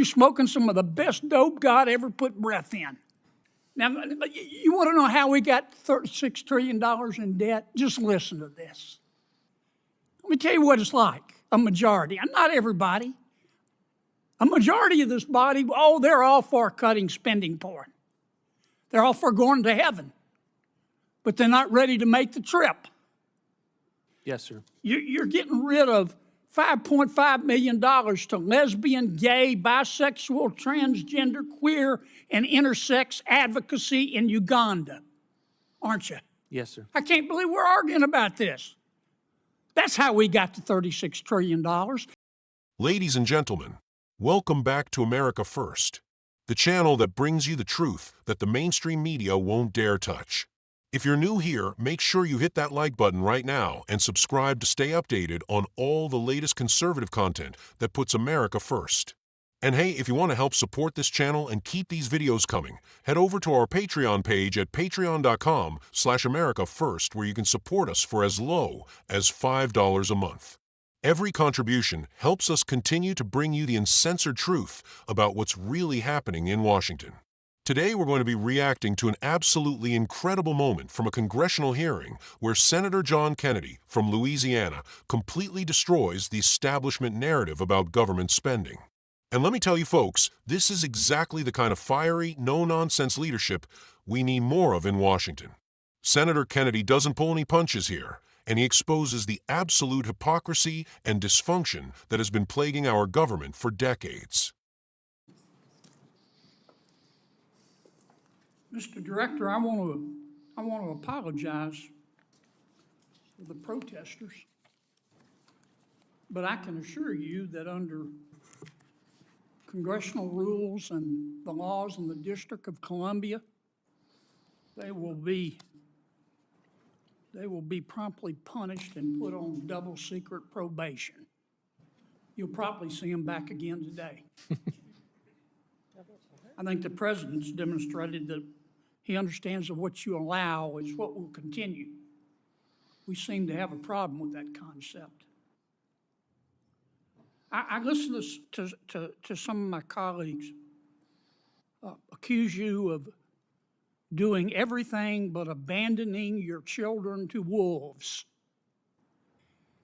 You're smoking some of the best dope God ever put breath in. Now, you want to know how we got $36 trillion in debt? Just listen to this. Let me tell you what it's like. A majority, and not everybody, a majority of this body, they're all for cutting spending porn. They're all for going to heaven, but they're not ready to make the trip. Yes, sir. You're getting rid of $5.5 million to lesbian, gay, bisexual, transgender, queer, and intersex advocacy in Uganda, aren't you? Yes, sir. I can't believe we're arguing about this. That's how we got to $36 trillion. Ladies and gentlemen, welcome back to America First, the channel that brings you the truth that the mainstream media won't dare touch. If you're new here, make sure you hit that like button right now and subscribe to stay updated on all the latest conservative content that puts America first. And hey, if you want to help support this channel and keep these videos coming, head over to our Patreon page at patreon.com/AmericaFirst, where you can support us for as low as $5 a month. Every contribution helps us continue to bring you the uncensored truth about what's really happening in Washington. Today, we're going to be reacting to an absolutely incredible moment from a congressional hearing where Senator John Kennedy from Louisiana completely destroys the establishment narrative about government spending. And let me tell you folks, this is exactly the kind of fiery, no-nonsense leadership we need more of in Washington. Senator Kennedy doesn't pull any punches here, and he exposes the absolute hypocrisy and dysfunction that has been plaguing our government for decades. Mr. Director, I want to apologize for the protesters, but I can assure you that under congressional rules and the laws in the District of Columbia, they will be promptly punished and put on double secret probation. You'll probably see them back again today. I think the president's demonstrated that he understands that what you allow is what will continue. We seem to have a problem with that concept. I listen to some of my colleagues accuse you of doing everything but abandoning your children to wolves.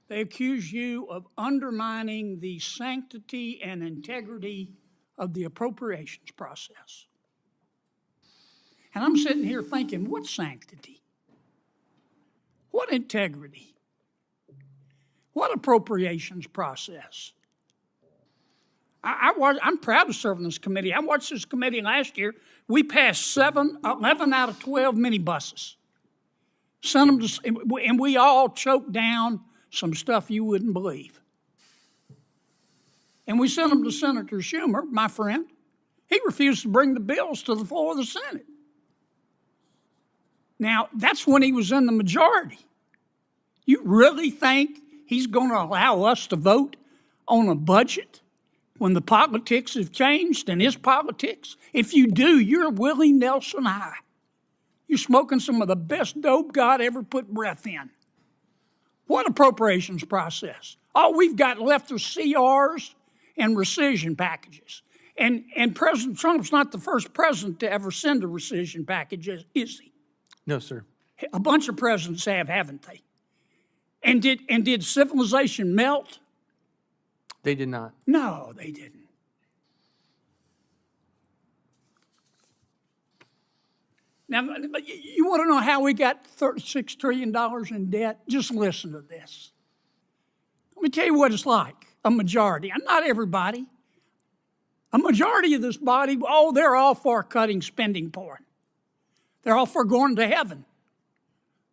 They accuse you of undermining the sanctity and integrity of the appropriations process. And I'm sitting here thinking, what sanctity? What integrity? What appropriations process? I'm proud to serve on this committee. I watched this committee last year. We passed 11 out of 12 minibuses. Sent them to, and we all choked down some stuff you wouldn't believe. And we sent them to Senator Schumer, my friend. He refused to bring the bills to the floor of the Senate. Now, that's when he was in the majority. You really think he's going to allow us to vote on a budget when the politics have changed and his politics? If you do, you're Willie Nelson high. You're smoking some of the best dope God ever put breath in. What appropriations process? All we've got left are CRs and rescission packages. And President Trump's not the first president to ever send a rescission package, is he? No, sir. A bunch of presidents have, haven't they? And did civilization melt? They did not. No, they didn't. Now, you want to know how we got $36 trillion in debt? Just listen to this. Let me tell you what it's like. A majority, and not everybody, a majority of this body, they're all for cutting spending porn. They're all for going to heaven,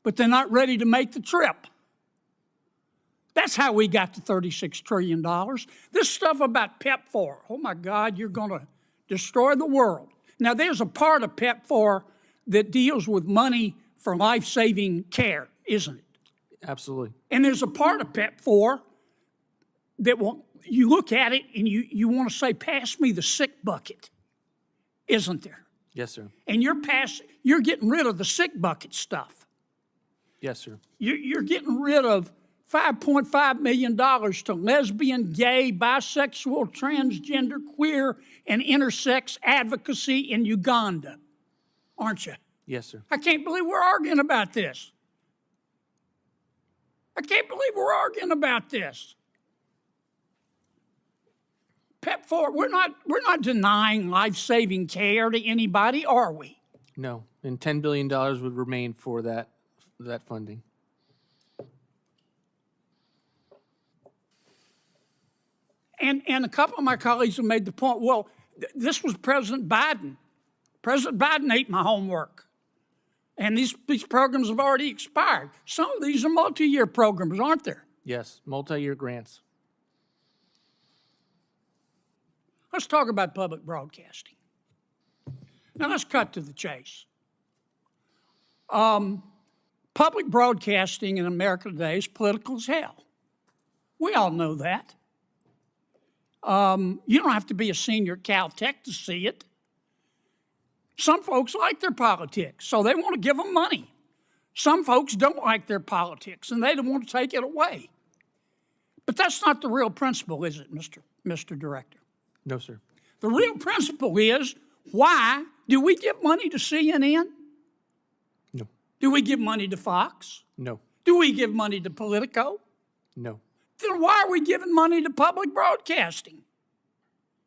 but they're not ready to make the trip. That's how we got to $36 trillion. This stuff about PEPFAR, oh my God, you're going to destroy the world. Now, there's a part of PEPFAR that deals with money for life-saving care, isn't it? Absolutely. And there's a part of PEPFAR that you look at it and you want to say, pass me the sick bucket, isn't there? Yes, sir. And you're getting rid of the sick bucket stuff. Yes, sir. You're getting rid of $5.5 million to lesbian, gay, bisexual, transgender, queer, and intersex advocacy in Uganda, aren't you? Yes, sir. I can't believe we're arguing about this. I can't believe we're arguing about this. PEPFAR, we're not denying life-saving care to anybody, are we? No. And $10 billion would remain for that funding. And a couple of my colleagues have made the point, well, this was President Biden. President Biden ate my homework. And these programs have already expired. Some of these are multi-year programs, aren't there? Yes. Multi-year grants. Let's talk about public broadcasting. Now let's cut to the chase. Public broadcasting in America today is political as hell. We all know that. You don't have to be a senior at Caltech to see it. Some folks like their politics, so they want to give them money. Some folks don't like their politics, and they don't want to take it away. But that's not the real principle, is it, Mr. Director? No, sir. The real principle is, why do we give money to CNN? No. Do we give money to Fox? No. Do we give money to Politico? No. Then why are we giving money to public broadcasting?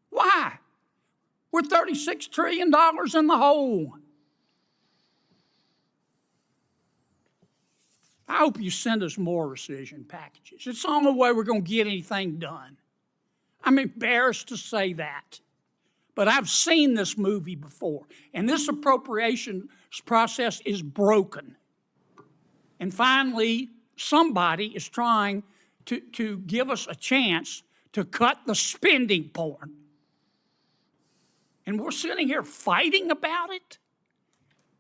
Why? We're $36 trillion in the hole. I hope you send us more rescission packages. It's the only way we're going to get anything done. I'm embarrassed to say that. But I've seen this movie before, and this appropriations process is broken. And finally, somebody is trying to give us a chance to cut the spending porn. And we're sitting here fighting about it?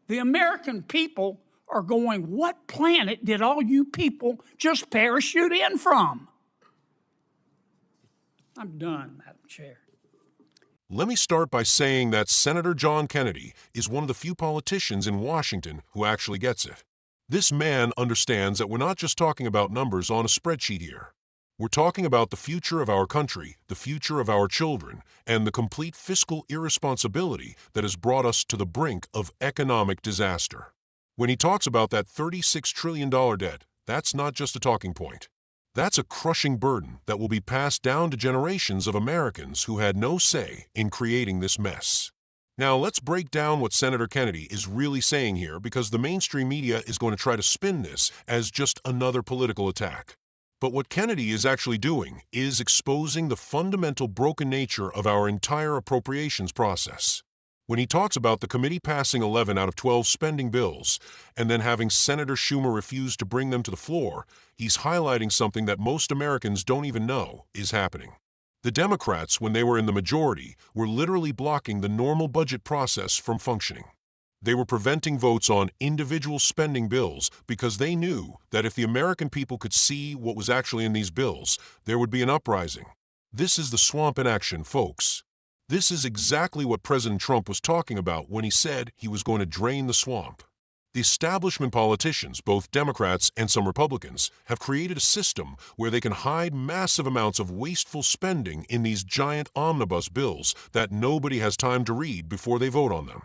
The American people are going, what planet did all you people just parachute in from? I'm done, Madam Chair. Let me start by saying that Senator John Kennedy is one of the few politicians in Washington who actually gets it. This man understands that we're not just talking about numbers on a spreadsheet here. We're talking about the future of our country, the future of our children, and the complete fiscal irresponsibility that has brought us to the brink of economic disaster. When he talks about that $36 trillion debt, that's not just a talking point. That's a crushing burden that will be passed down to generations of Americans who had no say in creating this mess. Now, let's break down what Senator Kennedy is really saying here, because the mainstream media is going to try to spin this as just another political attack. But what Kennedy is actually doing is exposing the fundamental broken nature of our entire appropriations process. When he talks about the committee passing 11 out of 12 spending bills and then having Senator Schumer refuse to bring them to the floor, he's highlighting something that most Americans don't even know is happening. The Democrats, when they were in the majority, were literally blocking the normal budget process from functioning. They were preventing votes on individual spending bills because they knew that if the American people could see what was actually in these bills, there would be an uprising. This is the swamp in action, folks. This is exactly what President Trump was talking about when he said he was going to drain the swamp. The establishment politicians, both Democrats and some Republicans, have created a system where they can hide massive amounts of wasteful spending in these giant omnibus bills that nobody has time to read before they vote on them.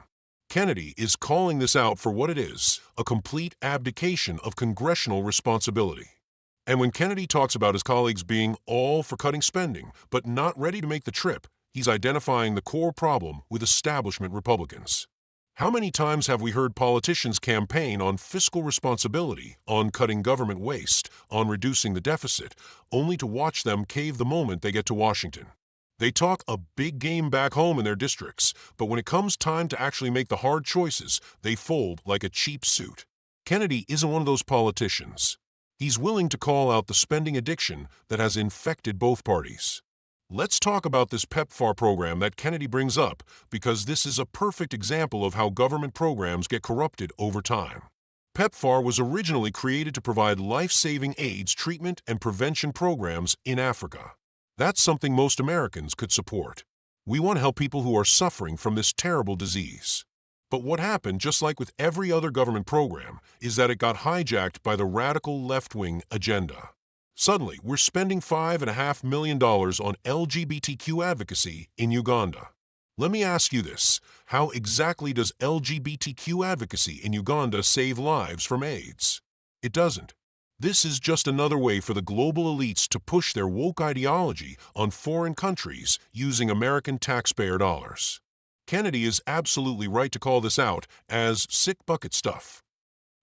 Kennedy is calling this out for what it is, a complete abdication of congressional responsibility. And when Kennedy talks about his colleagues being all for cutting spending, but not ready to make the trip, he's identifying the core problem with establishment Republicans. How many times have we heard politicians campaign on fiscal responsibility, on cutting government waste, on reducing the deficit, only to watch them cave the moment they get to Washington? They talk a big game back home in their districts, but when it comes time to actually make the hard choices, they fold like a cheap suit. Kennedy isn't one of those politicians. He's willing to call out the spending addiction that has infected both parties. Let's talk about this PEPFAR program that Kennedy brings up, because this is a perfect example of how government programs get corrupted over time. PEPFAR was originally created to provide life-saving AIDS treatment and prevention programs in Africa. That's something most Americans could support. We want to help people who are suffering from this terrible disease. But what happened, just like with every other government program, is that it got hijacked by the radical left-wing agenda. Suddenly, we're spending $5.5 million on LGBTQ advocacy in Uganda. Let me ask you this. How exactly does LGBTQ advocacy in Uganda save lives from AIDS? It doesn't. This is just another way for the global elites to push their woke ideology on foreign countries using American taxpayer dollars. Kennedy is absolutely right to call this out as sick bucket stuff.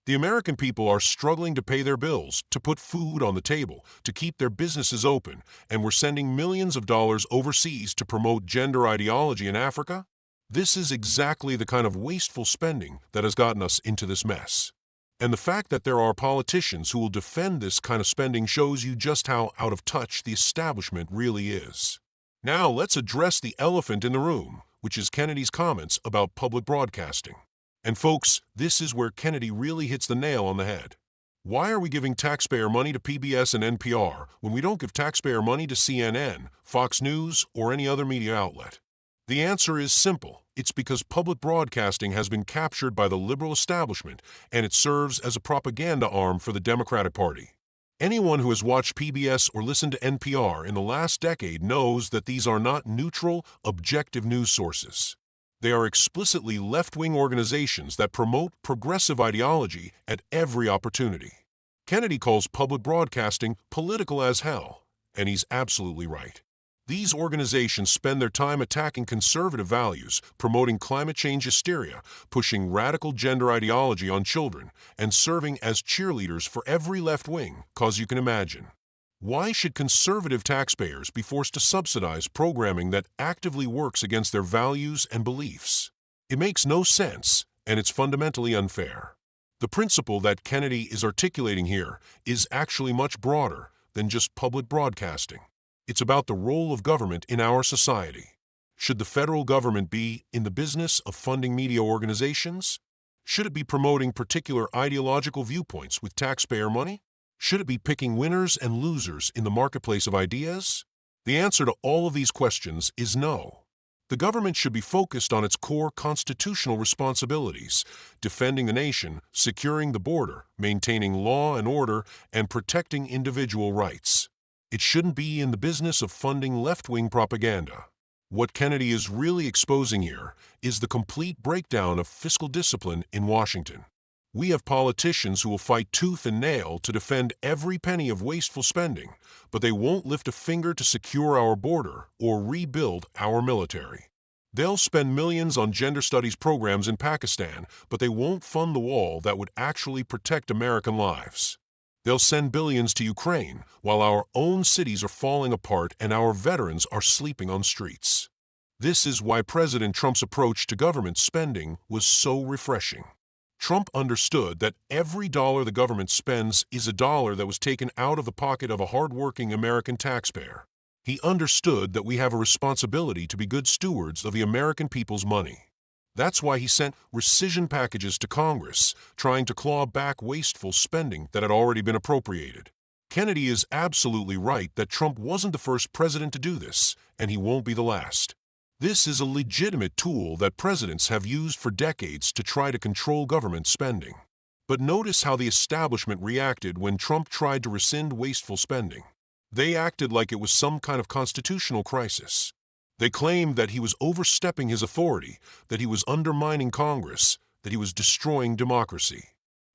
The American people are struggling to pay their bills, to put food on the table, to keep their businesses open, and we're sending millions of dollars overseas to promote gender ideology in Africa? This is exactly the kind of wasteful spending that has gotten us into this mess. And the fact that there are politicians who will defend this kind of spending shows you just how out of touch the establishment really is. Now let's address the elephant in the room, which is Kennedy's comments about public broadcasting. And folks, this is where Kennedy really hits the nail on the head. Why are we giving taxpayer money to PBS and NPR when we don't give taxpayer money to CNN, Fox News, or any other media outlet? The answer is simple. It's because public broadcasting has been captured by the liberal establishment, and it serves as a propaganda arm for the Democratic Party. Anyone who has watched PBS or listened to NPR in the last decade knows that these are not neutral, objective news sources. They are explicitly left-wing organizations that promote progressive ideology at every opportunity. Kennedy calls public broadcasting political as hell, and he's absolutely right. These organizations spend their time attacking conservative values, promoting climate change hysteria, pushing radical gender ideology on children, and serving as cheerleaders for every left wing, cause you can imagine. Why should conservative taxpayers be forced to subsidize programming that actively works against their values and beliefs? It makes no sense, and it's fundamentally unfair. The principle that Kennedy is articulating here is actually much broader than just public broadcasting. It's about the role of government in our society. Should the federal government be in the business of funding media organizations? Should it be promoting particular ideological viewpoints with taxpayer money? Should it be picking winners and losers in the marketplace of ideas? The answer to all of these questions is no. The government should be focused on its core constitutional responsibilities, defending the nation, securing the border, maintaining law and order, and protecting individual rights. It shouldn't be in the business of funding left-wing propaganda. What Kennedy is really exposing here is the complete breakdown of fiscal discipline in Washington. We have politicians who will fight tooth and nail to defend every penny of wasteful spending, but they won't lift a finger to secure our border or rebuild our military. They'll spend millions on gender studies programs in Pakistan, but they won't fund the wall that would actually protect American lives. They'll send billions to Ukraine, while our own cities are falling apart and our veterans are sleeping on streets. This is why President Trump's approach to government spending was so refreshing. Trump understood that every dollar the government spends is a dollar that was taken out of the pocket of a hardworking American taxpayer. He understood that we have a responsibility to be good stewards of the American people's money. That's why he sent rescission packages to Congress, trying to claw back wasteful spending that had already been appropriated. Kennedy is absolutely right that Trump wasn't the first president to do this, and he won't be the last. This is a legitimate tool that presidents have used for decades to try to control government spending. But notice how the establishment reacted when Trump tried to rescind wasteful spending. They acted like it was some kind of constitutional crisis. They claimed that he was overstepping his authority, that he was undermining Congress, that he was destroying democracy.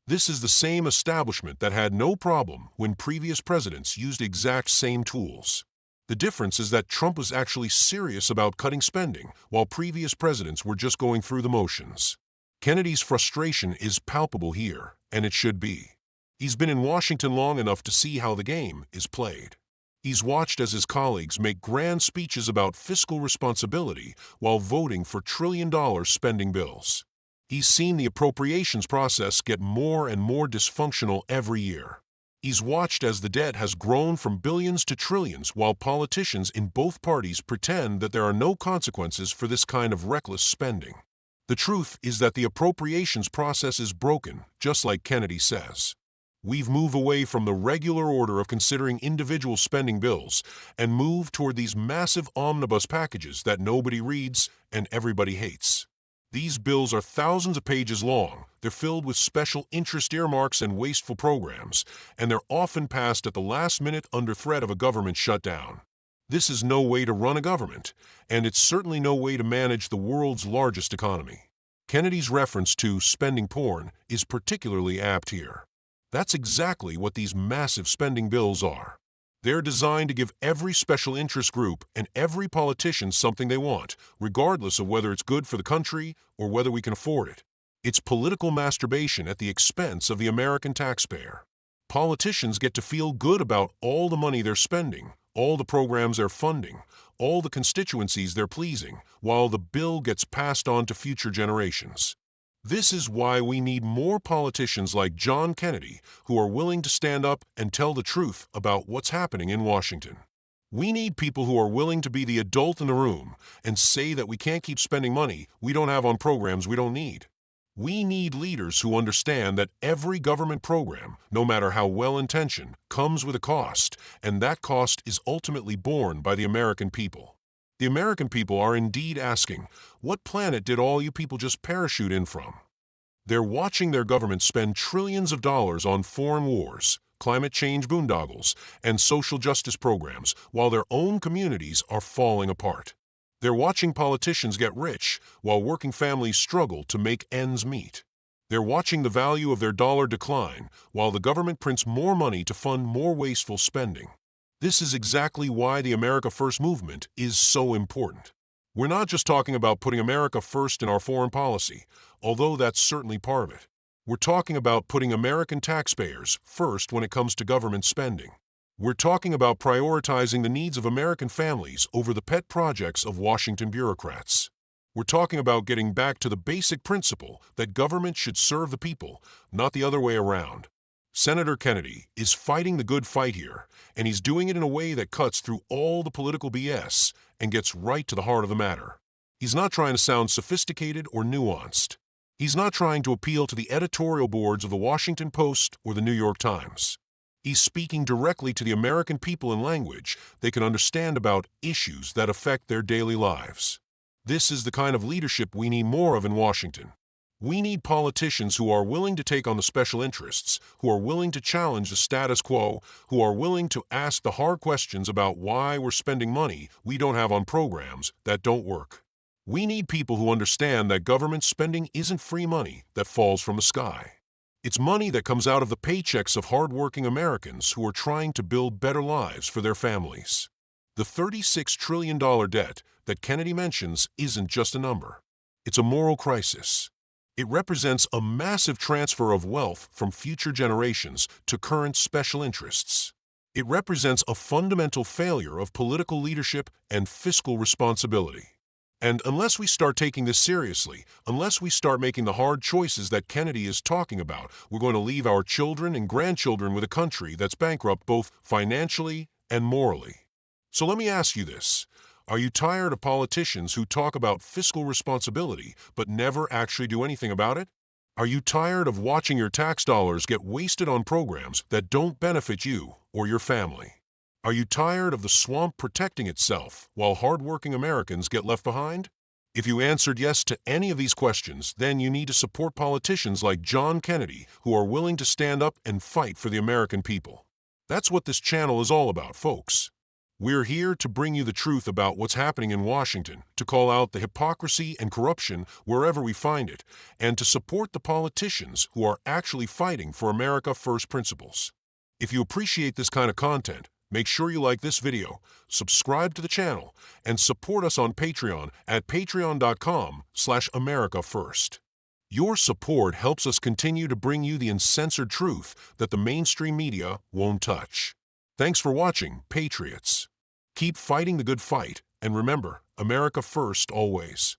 This is the same establishment that had no problem when previous presidents used the exact same tools. The difference is that Trump was actually serious about cutting spending, while previous presidents were just going through the motions. Kennedy's frustration is palpable here, and it should be. He's been in Washington long enough to see how the game is played. He's watched as his colleagues make grand speeches about fiscal responsibility while voting for trillion-dollar spending bills. He's seen the appropriations process get more and more dysfunctional every year. He's watched as the debt has grown from billions to trillions while politicians in both parties pretend that there are no consequences for this kind of reckless spending. The truth is that the appropriations process is broken, just like Kennedy says. We've moved away from the regular order of considering individual spending bills and moved toward these massive omnibus packages that nobody reads and everybody hates. These bills are thousands of pages long, they're filled with special interest earmarks and wasteful programs, and they're often passed at the last minute under threat of a government shutdown. This is no way to run a government, and it's certainly no way to manage the world's largest economy. Kennedy's reference to spending porn is particularly apt here. That's exactly what these massive spending bills are. They're designed to give every special interest group and every politician something they want, regardless of whether it's good for the country or whether we can afford it. It's political masturbation at the expense of the American taxpayer. Politicians get to feel good about all the money they're spending, all the programs they're funding, all the constituencies they're pleasing, while the bill gets passed on to future generations. This is why we need more politicians like John Kennedy who are willing to stand up and tell the truth about what's happening in Washington. We need people who are willing to be the adult in the room and say that we can't keep spending money we don't have on programs we don't need. We need leaders who understand that every government program, no matter how well-intentioned, comes with a cost, and that cost is ultimately borne by the American people. The American people are indeed asking, what planet did all you people just parachute in from? They're watching their government spend trillions of dollars on foreign wars, climate change boondoggles, and social justice programs, while their own communities are falling apart. They're watching politicians get rich while working families struggle to make ends meet. They're watching the value of their dollar decline while the government prints more money to fund more wasteful spending. This is exactly why the America First movement is so important. We're not just talking about putting America first in our foreign policy, although that's certainly part of it. We're talking about putting American taxpayers first when it comes to government spending. We're talking about prioritizing the needs of American families over the pet projects of Washington bureaucrats. We're talking about getting back to the basic principle that government should serve the people, not the other way around. Senator Kennedy is fighting the good fight here, and he's doing it in a way that cuts through all the political BS and gets right to the heart of the matter. He's not trying to sound sophisticated or nuanced. He's not trying to appeal to the editorial boards of the Washington Post or the New York Times. He's speaking directly to the American people in language they can understand about issues that affect their daily lives. This is the kind of leadership we need more of in Washington. We need politicians who are willing to take on the special interests, who are willing to challenge the status quo, who are willing to ask the hard questions about why we're spending money we don't have on programs that don't work. We need people who understand that government spending isn't free money that falls from the sky. It's money that comes out of the paychecks of hardworking Americans who are trying to build better lives for their families. The $36 trillion debt that Kennedy mentions isn't just a number. It's a moral crisis. It represents a massive transfer of wealth from future generations to current special interests. It represents a fundamental failure of political leadership and fiscal responsibility. And unless we start taking this seriously, unless we start making the hard choices that Kennedy is talking about, we're going to leave our children and grandchildren with a country that's bankrupt both financially and morally. So let me ask you this. Are you tired of politicians who talk about fiscal responsibility but never actually do anything about it? Are you tired of watching your tax dollars get wasted on programs that don't benefit you or your family? Are you tired of the swamp protecting itself while hardworking Americans get left behind? If you answered yes to any of these questions, then you need to support politicians like John Kennedy who are willing to stand up and fight for the American people. That's what this channel is all about, folks. We're here to bring you the truth about what's happening in Washington, to call out the hypocrisy and corruption wherever we find it, and to support the politicians who are actually fighting for America First principles. If you appreciate this kind of content, make sure you like this video, subscribe to the channel, and support us on Patreon at patreon.com/AmericaFirst. Your support helps us continue to bring you the uncensored truth that the mainstream media won't touch. Thanks for watching, Patriots. Keep fighting the good fight, and remember, America first always.